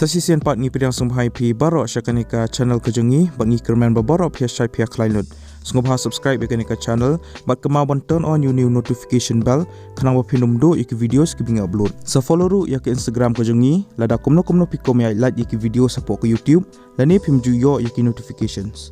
Sasisian part ngi pidang sumhai pi barok syakanika channel kejengi bangi kerman baborok pia syai pia klainud. Sungguh subscribe yakanika channel bat kemawan turn on new notification bell kanang bapinum do iki videos ki binga upload. Sa follow ru yak Instagram kejengi lada kumno pikom ya like iki video support ke YouTube lani pimju yo iki notifications.